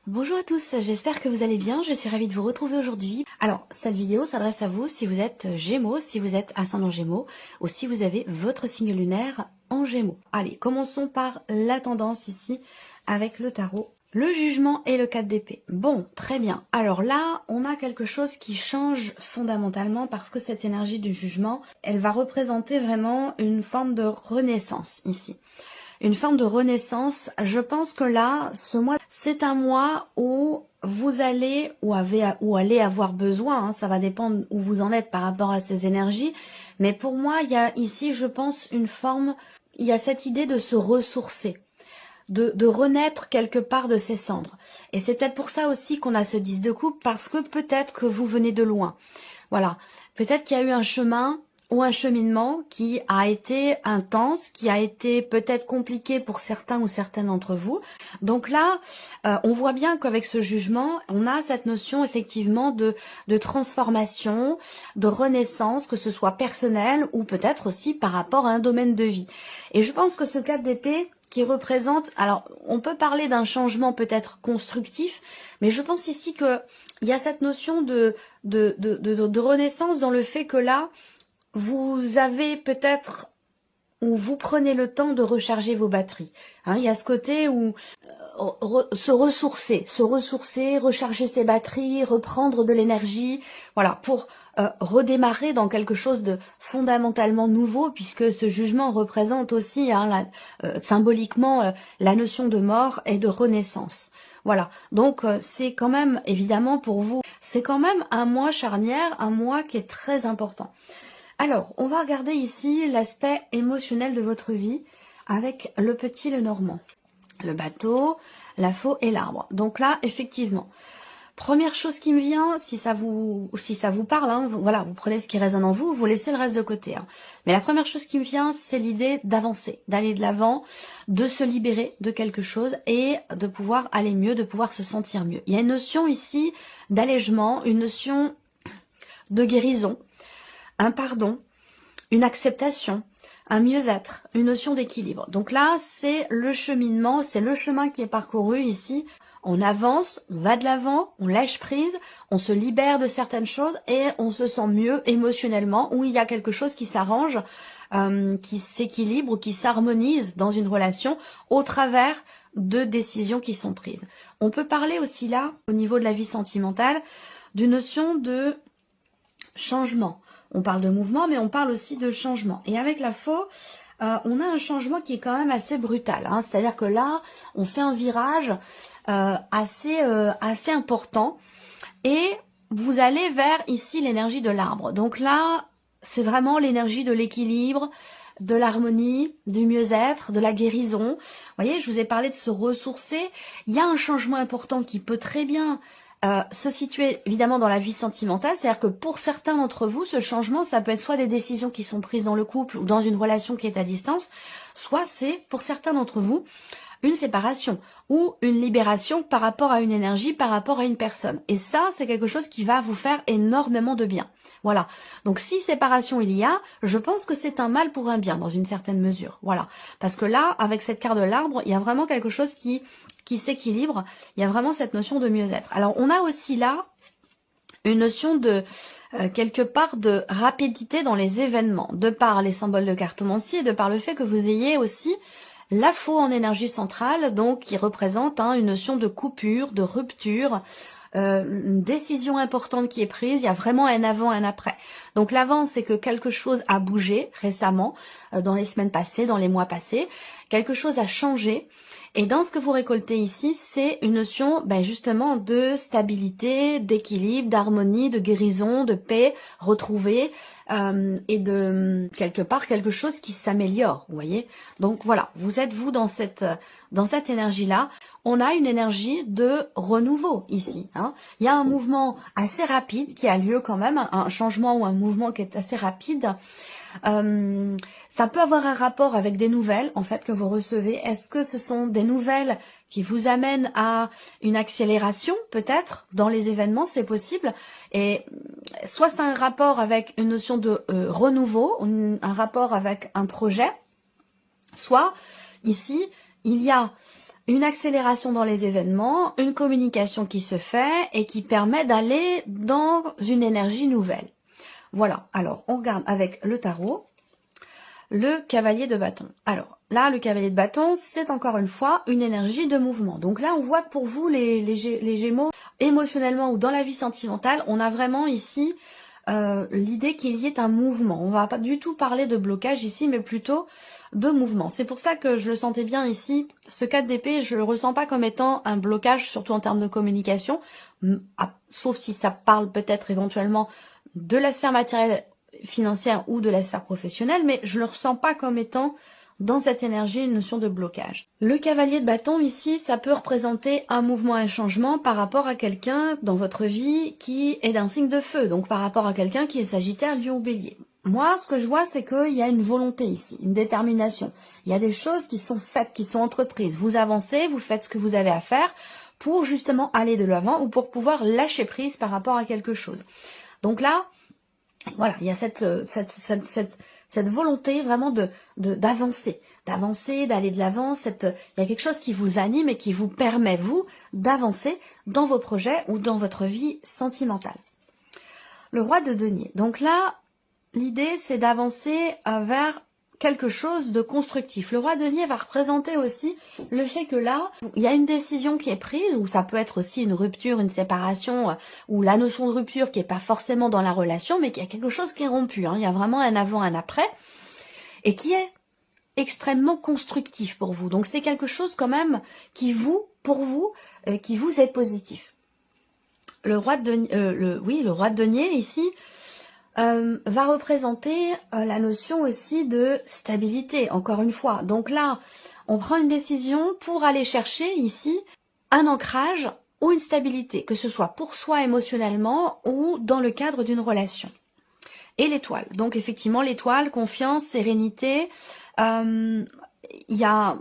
Bonjour à tous, j'espère que vous allez bien, je suis ravie de vous retrouver aujourd'hui. Alors, cette vidéo s'adresse à vous si vous êtes Gémeaux, si vous êtes ascendant Gémeaux, ou si vous avez votre signe lunaire en Gémeaux. Allez, commençons par la tendance ici avec le tarot. Le jugement et le 4 d'épée. Bon, très bien. Alors là, on a quelque chose qui change fondamentalement parce que cette énergie du jugement, elle va représenter vraiment une forme de renaissance ici. Une forme de renaissance. Je pense que là, ce mois, c'est un mois où vous allez ou allez avoir besoin, ça va dépendre où vous en êtes par rapport à ces énergies, mais pour moi, il y a ici, je pense, une forme, il y a cette idée de se ressourcer, de renaître quelque part de ses cendres. Et c'est peut-être pour ça aussi qu'on a ce 10 de coupe, parce que peut-être que vous venez de loin. Voilà, peut-être qu'il y a eu un chemin ou un cheminement qui a été intense, qui a été peut-être compliqué pour certains ou certaines d'entre vous. Donc là, on voit bien qu'avec ce jugement, on a cette notion effectivement de transformation, de renaissance, que ce soit personnel ou peut-être aussi par rapport à un domaine de vie. Et je pense que ce 4 d'épée qui représente, alors on peut parler d'un changement peut-être constructif, mais je pense ici que il y a cette notion de renaissance dans le fait que là, vous avez peut-être, ou vous prenez le temps de recharger vos batteries. Il y a ce côté où se ressourcer, recharger ses batteries, reprendre de l'énergie, voilà, pour redémarrer dans quelque chose de fondamentalement nouveau, puisque ce jugement représente aussi symboliquement la notion de mort et de renaissance. Voilà, donc c'est quand même, évidemment pour vous, c'est quand même un mois charnière, un mois qui est très important. Alors, on va regarder ici l'aspect émotionnel de votre vie avec le petit Lenormand. Le bateau, la faux et l'arbre. Donc là, effectivement, première chose qui me vient, si ça vous parle, voilà, vous prenez ce qui résonne en vous, vous laissez le reste de côté. Mais la première chose qui me vient, c'est l'idée d'avancer, d'aller de l'avant, de se libérer de quelque chose et de pouvoir aller mieux, de pouvoir se sentir mieux. Il y a une notion ici d'allègement, une notion de guérison, un pardon, une acceptation, un mieux-être, une notion d'équilibre. Donc là, c'est le cheminement, c'est le chemin qui est parcouru ici. On avance, on va de l'avant, on lâche prise, on se libère de certaines choses et on se sent mieux émotionnellement, où il y a quelque chose qui s'arrange, qui s'équilibre, qui s'harmonise dans une relation au travers de décisions qui sont prises. On peut parler aussi là, au niveau de la vie sentimentale, d'une notion de changement. On parle de mouvement, mais on parle aussi de changement. Et avec la faux, on a un changement qui est quand même assez brutal. C'est-à-dire que là, on fait un virage assez important. Et vous allez vers ici l'énergie de l'arbre. Donc là, c'est vraiment l'énergie de l'équilibre, de l'harmonie, du mieux-être, de la guérison. Vous voyez, je vous ai parlé de se ressourcer. Il y a un changement important qui peut très bien se situer évidemment dans la vie sentimentale, c'est-à-dire que pour certains d'entre vous, ce changement, ça peut être soit des décisions qui sont prises dans le couple ou dans une relation qui est à distance, soit c'est, pour certains d'entre vous, une séparation ou une libération par rapport à une énergie, par rapport à une personne. Et ça, c'est quelque chose qui va vous faire énormément de bien. Voilà. Donc si séparation il y a, je pense que c'est un mal pour un bien dans une certaine mesure. Voilà. Parce que là, avec cette carte de l'arbre, il y a vraiment quelque chose qui s'équilibre. Il y a vraiment cette notion de mieux-être. Alors on a aussi là une notion de quelque part de rapidité dans les événements, de par les symboles de cartomancie et de par le fait que vous ayez aussi la faux en énergie centrale, donc qui représente une notion de coupure, de rupture, une décision importante qui est prise, il y a vraiment un avant, un après. Donc l'avant, c'est que quelque chose a bougé récemment, dans les semaines passées, dans les mois passés, quelque chose a changé. Et dans ce que vous récoltez ici, c'est une notion justement de stabilité, d'équilibre, d'harmonie, de guérison, de paix retrouvée, et de quelque part quelque chose qui s'améliore, vous voyez. Donc voilà, vous êtes vous dans cette énergie-là. On a une énergie de renouveau ici. Il y a un mouvement assez rapide qui a lieu quand même, un changement ou un mouvement qui est assez rapide. Ça peut avoir un rapport avec des nouvelles en fait que vous recevez. Est-ce que ce sont des nouvelles qui vous amènent à une accélération peut-être dans les événements? C'est possible. Et soit c'est un rapport avec une notion de renouveau, un rapport avec un projet, soit ici il y a une accélération dans les événements, une communication qui se fait et qui permet d'aller dans une énergie nouvelle. Voilà, alors on regarde avec le tarot, le cavalier de bâton. Alors là, le cavalier de bâton, c'est encore une fois une énergie de mouvement. Donc là, on voit que pour vous, les Gémeaux, émotionnellement ou dans la vie sentimentale, on a vraiment ici l'idée qu'il y ait un mouvement. On va pas du tout parler de blocage ici, mais plutôt de mouvement. C'est pour ça que je le sentais bien ici. Ce 4 d'épée, je le ressens pas comme étant un blocage, surtout en termes de communication, sauf si ça parle peut-être éventuellement de la sphère matérielle, financière ou de la sphère professionnelle, mais je le ressens pas comme étant dans cette énergie une notion de blocage. Le cavalier de bâton ici, ça peut représenter un mouvement, un changement par rapport à quelqu'un dans votre vie qui est d'un signe de feu, donc par rapport à quelqu'un qui est Sagittaire, Lion ou Bélier. Moi, ce que je vois, c'est qu'il y a une volonté ici, une détermination. Il y a des choses qui sont faites, qui sont entreprises. Vous avancez, vous faites ce que vous avez à faire pour justement aller de l'avant ou pour pouvoir lâcher prise par rapport à quelque chose. Donc là, voilà, il y a cette volonté vraiment d'avancer, d'aller de l'avant. Il y a quelque chose qui vous anime et qui vous permet, vous, d'avancer dans vos projets ou dans votre vie sentimentale. Le roi de denier. Donc là, l'idée, c'est d'avancer vers quelque chose de constructif. Le roi de denier va représenter aussi le fait que là, il y a une décision qui est prise, ou ça peut être aussi une rupture, une séparation, ou la notion de rupture qui n'est pas forcément dans la relation, mais qu'il y a quelque chose qui est rompu. Il y a vraiment un avant, un après, et qui est extrêmement constructif pour vous. Donc c'est quelque chose quand même qui pour vous, qui vous est positif. Le roi de denier, le roi de denier ici, va représenter la notion aussi de stabilité, encore une fois. Donc là, on prend une décision pour aller chercher ici un ancrage ou une stabilité, que ce soit pour soi émotionnellement ou dans le cadre d'une relation. Et l'étoile. Donc effectivement, l'étoile, confiance, sérénité. Il y a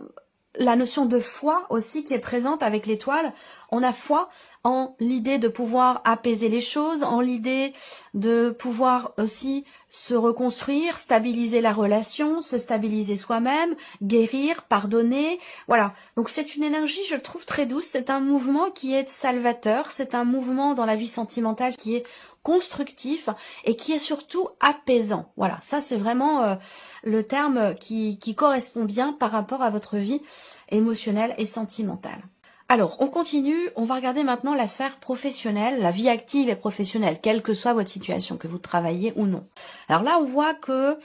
la notion de foi aussi qui est présente avec l'étoile. On a foi en l'idée de pouvoir apaiser les choses, en l'idée de pouvoir aussi se reconstruire, stabiliser la relation, se stabiliser soi-même, guérir, pardonner. Voilà. Donc c'est une énergie, je trouve, très douce. C'est un mouvement qui est salvateur. C'est un mouvement dans la vie sentimentale qui est constructif et qui est surtout apaisant. Voilà, ça c'est vraiment le terme qui correspond bien par rapport à votre vie émotionnelle et sentimentale. Alors, on continue, on va regarder maintenant la sphère professionnelle, la vie active et professionnelle, quelle que soit votre situation, que vous travaillez ou non. Alors là, on voit que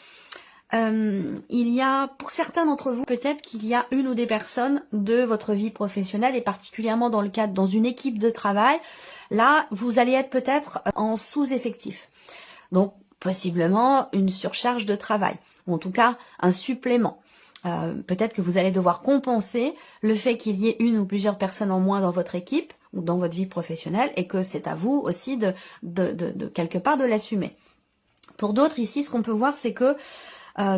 il y a, pour certains d'entre vous, peut-être qu'il y a une ou des personnes de votre vie professionnelle et particulièrement dans le cadre, dans une équipe de travail, là, vous allez être peut-être en sous-effectif. Donc, possiblement une surcharge de travail, ou en tout cas un supplément. Peut-être que vous allez devoir compenser le fait qu'il y ait une ou plusieurs personnes en moins dans votre équipe ou dans votre vie professionnelle et que c'est à vous aussi de quelque part de l'assumer. Pour d'autres ici, ce qu'on peut voir, c'est que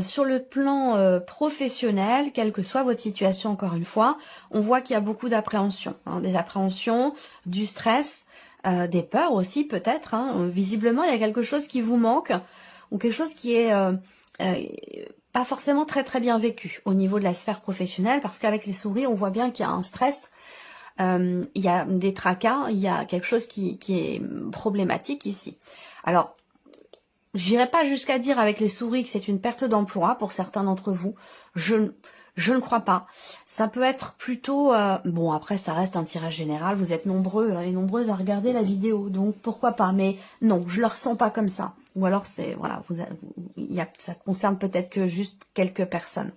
sur le plan professionnel, quelle que soit votre situation, encore une fois, on voit qu'il y a beaucoup d'appréhension, des appréhensions, du stress, des peurs aussi peut-être. Visiblement, il y a quelque chose qui vous manque ou quelque chose qui est pas forcément très très bien vécu au niveau de la sphère professionnelle, parce qu'avec les souris, on voit bien qu'il y a un stress, il y a des tracas, il y a quelque chose qui est problématique ici. Alors, j'irai pas jusqu'à dire avec les souris que c'est une perte d'emploi pour certains d'entre vous. Je ne crois pas. Ça peut être plutôt... bon, après, ça reste un tirage général. Vous êtes nombreux et nombreuses à regarder la vidéo. Donc, pourquoi pas. Mais non, je le ressens pas comme ça. Ou alors, c'est... Voilà, ça concerne peut-être que juste quelques personnes.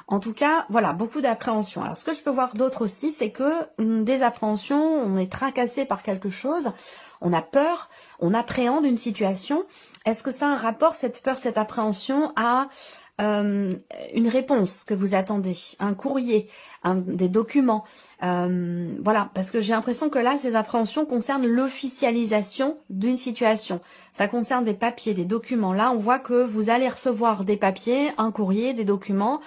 En tout cas, voilà, beaucoup d'appréhension. Alors, ce que je peux voir d'autre aussi, c'est que des appréhensions, on est tracassé par quelque chose, on a peur, on appréhende une situation. Est-ce que ça a un rapport, cette peur, cette appréhension, à une réponse que vous attendez, un courrier, des documents, voilà, parce que j'ai l'impression que là, ces appréhensions concernent l'officialisation d'une situation. Ça concerne des papiers, des documents. Là, on voit que vous allez recevoir des papiers, un courrier, des documents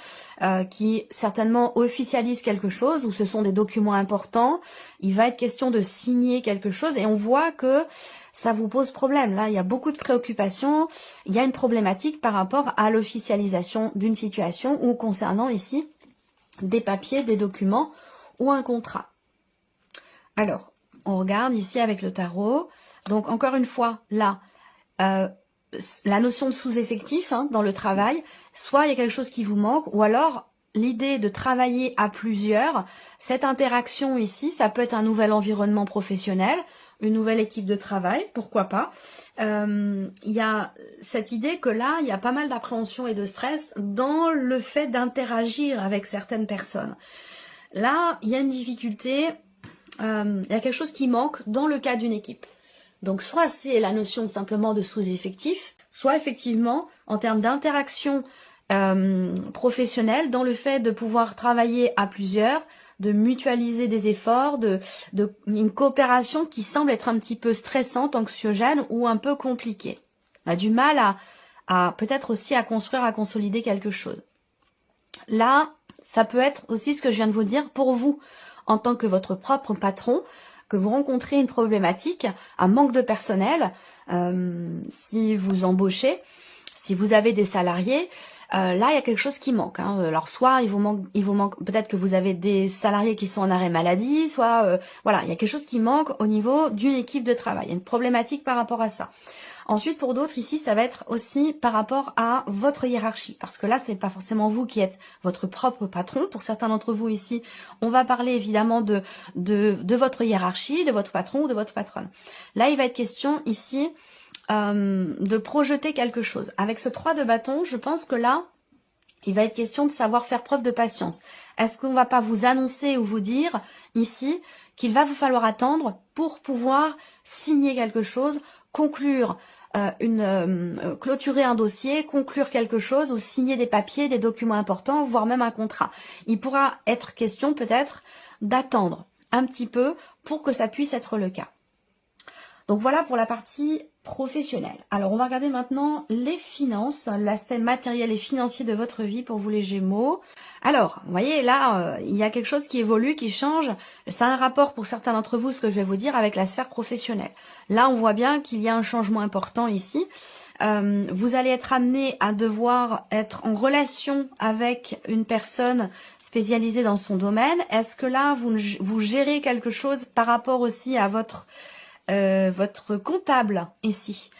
qui certainement officialisent quelque chose, ou ce sont des documents importants. Il va être question de signer quelque chose et on voit que ça vous pose problème. Là, il y a beaucoup de préoccupations. Il y a une problématique par rapport à l'officialisation d'une situation ou concernant ici des papiers, des documents ou un contrat. Alors, on regarde ici avec le tarot. Donc, encore une fois, là, la notion de sous-effectif dans le travail, soit il y a quelque chose qui vous manque, ou alors l'idée de travailler à plusieurs, cette interaction ici, ça peut être un nouvel environnement professionnel, une nouvelle équipe de travail, pourquoi pas. Il y a cette idée que là, il y a pas mal d'appréhension et de stress dans le fait d'interagir avec certaines personnes. Là, il y a une difficulté, il y a quelque chose qui manque dans le cas d'une équipe. Donc soit c'est la notion simplement de sous-effectif, soit effectivement en termes d'interaction professionnelle, dans le fait de pouvoir travailler à plusieurs, de mutualiser des efforts, une coopération qui semble être un petit peu stressante, anxiogène ou un peu compliquée. On a du mal à peut-être aussi à construire, à consolider quelque chose. Là, ça peut être aussi ce que je viens de vous dire pour vous, en tant que votre propre patron, que vous rencontrez une problématique, un manque de personnel, si vous embauchez, si vous avez des salariés, là il y a quelque chose qui manque. Alors soit il vous manque peut-être que vous avez des salariés qui sont en arrêt maladie, soit voilà, il y a quelque chose qui manque au niveau d'une équipe de travail. Il y a une problématique par rapport à ça. Ensuite, pour d'autres, ici, ça va être aussi par rapport à votre hiérarchie. Parce que là, c'est pas forcément vous qui êtes votre propre patron. Pour certains d'entre vous ici, on va parler évidemment de votre hiérarchie, de votre patron ou de votre patronne. Là, il va être question ici de projeter quelque chose. Avec ce 3 de bâton, je pense que là, il va être question de savoir faire preuve de patience. Est-ce qu'on va pas vous annoncer ou vous dire ici qu'il va vous falloir attendre pour pouvoir signer quelque chose, conclure clôturer un dossier, conclure quelque chose ou signer des papiers, des documents importants, voire même un contrat. Il pourra être question peut-être d'attendre un petit peu pour que ça puisse être le cas. Donc voilà pour la partie professionnelle. Alors on va regarder maintenant les finances, l'aspect matériel et financier de votre vie pour vous les Gémeaux. Alors, vous voyez là, il y a quelque chose qui évolue, qui change. Ça a un rapport pour certains d'entre vous, ce que je vais vous dire, avec la sphère professionnelle. Là, on voit bien qu'il y a un changement important ici. Vous allez être amené à devoir être en relation avec une personne spécialisée dans son domaine. Est-ce que là, vous gérez quelque chose par rapport aussi à votre comptable ici?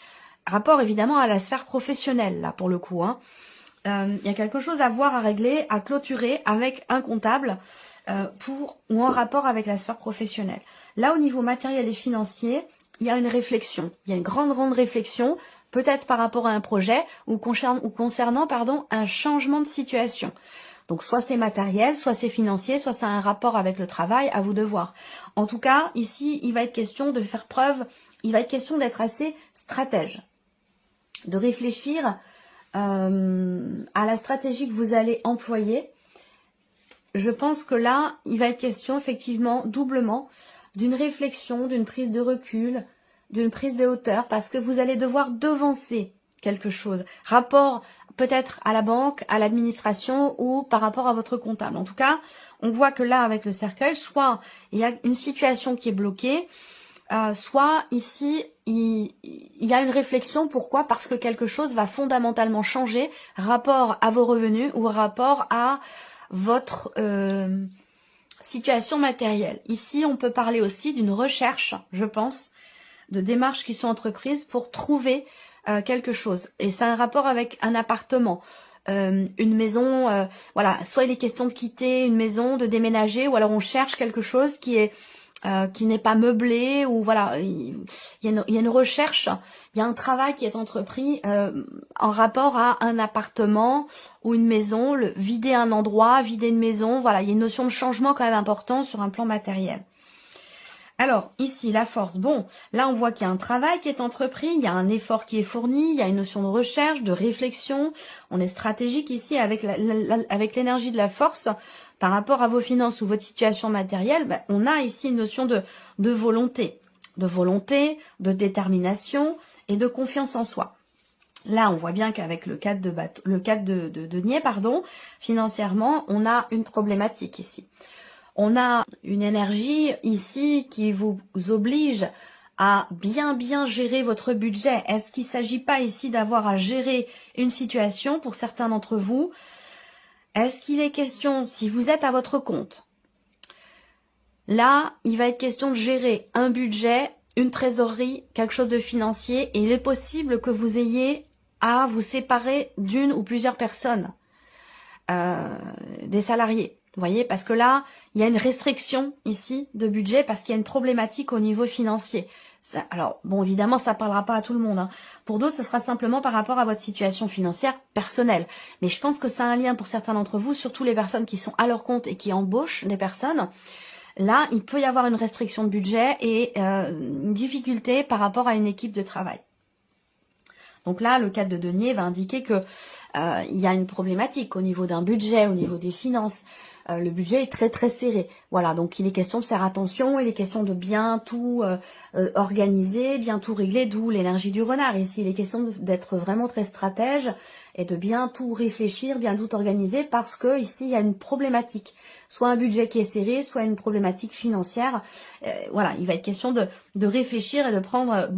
Rapport évidemment à la sphère professionnelle, là, pour le coup, il y a quelque chose à voir, à régler, à clôturer avec un comptable ou en rapport avec la sphère professionnelle. Là, au niveau matériel et financier, il y a une réflexion. Il y a une grande réflexion, peut-être par rapport à un projet ou concernant un changement de situation. Donc, soit c'est matériel, soit c'est financier, soit ça a un rapport avec le travail, à vous de voir. En tout cas, ici, il va être question de faire preuve, il va être question d'être assez stratège, de réfléchir à la stratégie que vous allez employer. Je pense que là, il va être question effectivement doublement d'une réflexion, d'une prise de recul, d'une prise de hauteur, parce que vous allez devoir devancer quelque chose. Rapport peut-être à la banque, à l'administration ou par rapport à votre comptable. En tout cas, on voit que là, avec le cercueil, soit il y a une situation qui est bloquée, soit ici, il y a une réflexion. Pourquoi? Parce que quelque chose va fondamentalement changer, rapport à vos revenus ou rapport à votre situation matérielle. Ici, on peut parler aussi d'une recherche, je pense, de démarches qui sont entreprises pour trouver quelque chose. Et c'est un rapport avec un appartement, une maison, voilà, soit il est question de quitter une maison, de déménager, ou alors on cherche quelque chose qui n'est pas meublé, ou voilà, il y a une recherche, il y a un travail qui est entrepris en rapport à un appartement ou une maison, vider un endroit, vider une maison, voilà, il y a une notion de changement quand même important sur un plan matériel. Alors, ici, la force, bon, là on voit qu'il y a un travail qui est entrepris, il y a un effort qui est fourni, il y a une notion de recherche, de réflexion, on est stratégique ici avec l'énergie de la force. Par rapport à vos finances ou votre situation matérielle, on a ici une notion de volonté, de détermination et de confiance en soi. Là, on voit bien qu'avec le 4 de denier, financièrement, on a une problématique ici. On a une énergie ici qui vous oblige à bien gérer votre budget. Est-ce qu'il ne s'agit pas ici d'avoir à gérer une situation pour certains d'entre vous? Est-ce qu'il est question, si vous êtes à votre compte, Là, il va être question de gérer un budget, une trésorerie, quelque chose de financier, et il est possible que vous ayez à vous séparer d'une ou plusieurs personnes, des salariés. Vous voyez, parce que là, il y a une restriction ici de budget parce qu'il y a une problématique au niveau financier. Ça, alors, bon, évidemment, ça parlera pas à tout le monde, hein. Pour d'autres, ce sera simplement par rapport à votre situation financière personnelle. Mais je pense que ça a un lien pour certains d'entre vous, surtout les personnes qui sont à leur compte et qui embauchent des personnes. Là, il peut y avoir une restriction de budget et une difficulté par rapport à une équipe de travail. Donc là, le cadre de denier va indiquer que il y a une problématique au niveau d'un budget, au niveau des finances. Le budget est très très serré. Voilà, donc il est question de faire attention, il est question de bien tout organiser, bien tout régler, d'où l'énergie du renard. Ici, il est question d'être vraiment très stratège et de bien tout réfléchir, bien tout organiser, parce que ici, il y a une problématique. Soit un budget qui est serré, soit une problématique financière. Voilà, il va être question de réfléchir et de prendre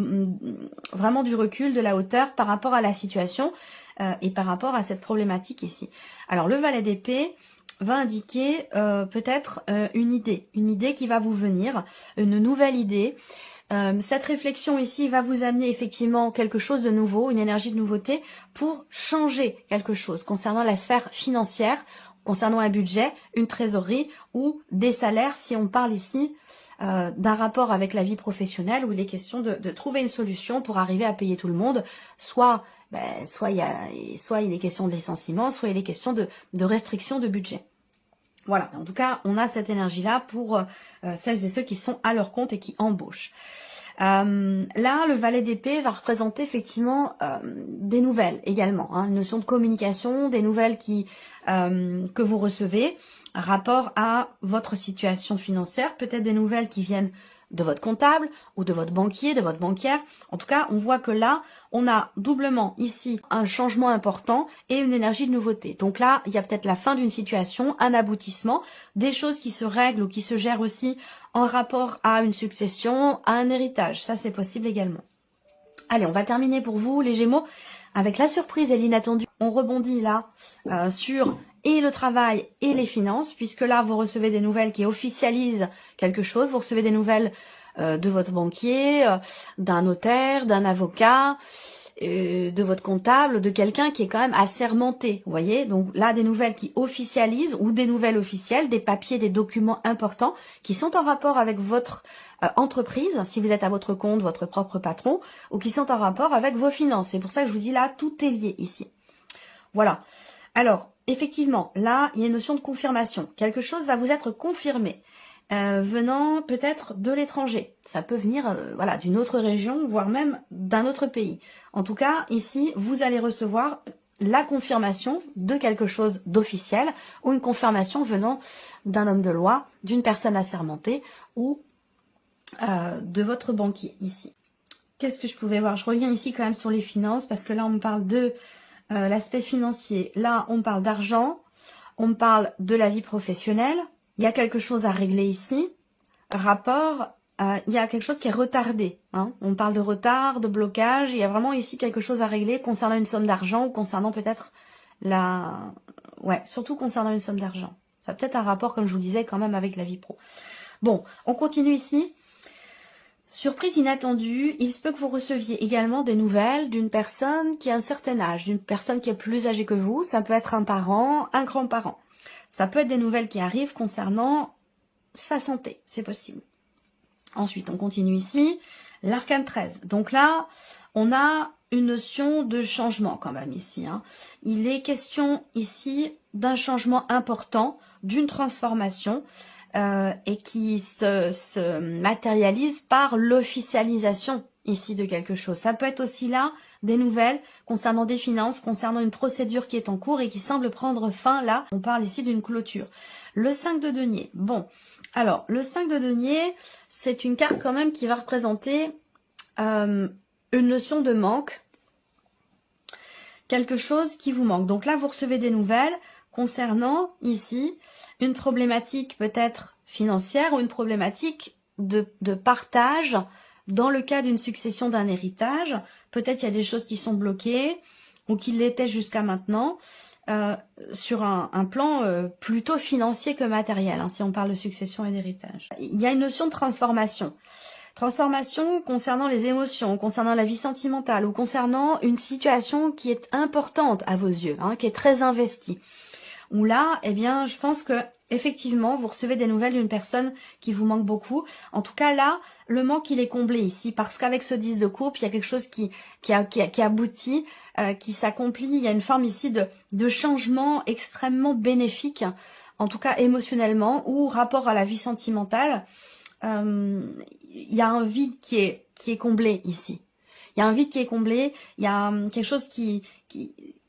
vraiment du recul, de la hauteur par rapport à la situation et par rapport à cette problématique ici. Alors, le valet d'épée va indiquer peut-être une idée qui va vous venir, une nouvelle idée. Cette réflexion ici va vous amener effectivement quelque chose de nouveau, une énergie de nouveauté pour changer quelque chose concernant la sphère financière, concernant un budget, une trésorerie ou des salaires, si on parle ici d'un rapport avec la vie professionnelle où il est question de trouver une solution pour arriver à payer tout le monde, soit il est question de licenciement, soit il est question de restriction de budget. Voilà, en tout cas, on a cette énergie-là pour celles et ceux qui sont à leur compte et qui embauchent. Là, le valet d'épée va représenter effectivement des nouvelles également, hein, une notion de communication, des nouvelles que vous recevez, rapport à votre situation financière, peut-être des nouvelles qui viennent de votre comptable ou de votre banquier, de votre banquière. En tout cas, on voit que là, on a doublement ici un changement important et une énergie de nouveauté. Donc là, il y a peut-être la fin d'une situation, un aboutissement, des choses qui se règlent ou qui se gèrent aussi en rapport à une succession, à un héritage. Ça, c'est possible également. Allez, on va terminer pour vous, les Gémeaux, avec la surprise et l'inattendu. On rebondit là sur et le travail et les finances, puisque là, vous recevez des nouvelles qui officialisent quelque chose. Vous recevez des nouvelles de votre banquier, d'un notaire, d'un avocat, de votre comptable, de quelqu'un qui est quand même assermenté, vous voyez. Donc là, des nouvelles qui officialisent ou des nouvelles officielles, des papiers, des documents importants qui sont en rapport avec votre entreprise, si vous êtes à votre compte, votre propre patron, ou qui sont en rapport avec vos finances. C'est pour ça que je vous dis là, tout est lié ici. Voilà. Alors, effectivement, là, il y a une notion de confirmation. Quelque chose va vous être confirmé, venant peut-être de l'étranger. Ça peut venir voilà, d'une autre région, voire même d'un autre pays. En tout cas, ici, vous allez recevoir la confirmation de quelque chose d'officiel ou une confirmation venant d'un homme de loi, d'une personne assermentée ou de votre banquier ici. Qu'est-ce que je pouvais voir? Je reviens ici quand même sur les finances parce que là, on me parle de l'aspect financier. Là, on parle d'argent, on me parle de la vie professionnelle. Il y a quelque chose à régler ici. Rapport, il y a quelque chose qui est retardé. Hein. On parle de retard, de blocage. Il y a vraiment ici quelque chose à régler concernant une somme d'argent ou concernant peut-être la... Ouais, surtout concernant une somme d'argent. Ça a peut-être un rapport, comme je vous disais, quand même avec la vie pro. Bon, on continue ici. Surprise inattendue, il se peut que vous receviez également des nouvelles d'une personne qui a un certain âge, d'une personne qui est plus âgée que vous. Ça peut être un parent, un grand-parent. Ça peut être des nouvelles qui arrivent concernant sa santé, c'est possible. Ensuite, on continue ici, l'arcane 13. Donc là, on a une notion de changement quand même ici. Hein. Il est question ici d'un changement important, d'une transformation et qui se matérialise par l'officialisation ici de quelque chose. Ça peut être aussi là des nouvelles concernant des finances, concernant une procédure qui est en cours et qui semble prendre fin là. On parle ici d'une clôture. Le 5 de denier. Bon, alors le 5 de denier, c'est une carte quand même qui va représenter une notion de manque. Quelque chose qui vous manque. Donc là, vous recevez des nouvelles concernant ici une problématique peut-être financière ou une problématique de partage dans le cas d'une succession d'un héritage. Peut-être il y a des choses qui sont bloquées ou qui l'étaient jusqu'à maintenant. sur un plan plutôt financier que matériel, hein, si on parle de succession et d'héritage. Il y a une notion de transformation. Transformation concernant les émotions, concernant la vie sentimentale ou concernant une situation qui est importante à vos yeux, hein, qui est très investie. Où là, eh bien, je pense que effectivement, vous recevez des nouvelles d'une personne qui vous manque beaucoup. En tout cas, là, le manque, il est comblé ici, parce qu'avec ce 10 de coupe, il y a quelque chose qui aboutit, qui s'accomplit. Il y a une forme ici de changement extrêmement bénéfique, en tout cas émotionnellement, ou rapport à la vie sentimentale. Il y a un vide qui est comblé ici. Il y a un vide qui est comblé, il y a quelque chose qui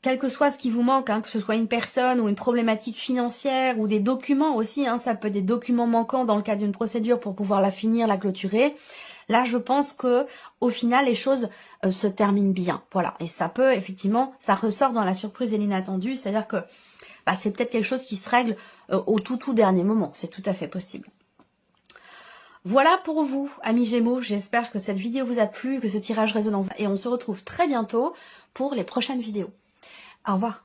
quel que soit ce qui vous manque, hein, que ce soit une personne ou une problématique financière ou des documents aussi, hein, ça peut être des documents manquants dans le cadre d'une procédure pour pouvoir la finir, la clôturer. Là, je pense que au final, les choses se terminent bien. Voilà, et ça peut effectivement, ça ressort dans la surprise et l'inattendu, c'est-à-dire que c'est peut-être quelque chose qui se règle au tout dernier moment, c'est tout à fait possible. Voilà pour vous, amis Gémeaux, j'espère que cette vidéo vous a plu, que ce tirage résonne en vous, et on se retrouve très bientôt pour les prochaines vidéos. Au revoir.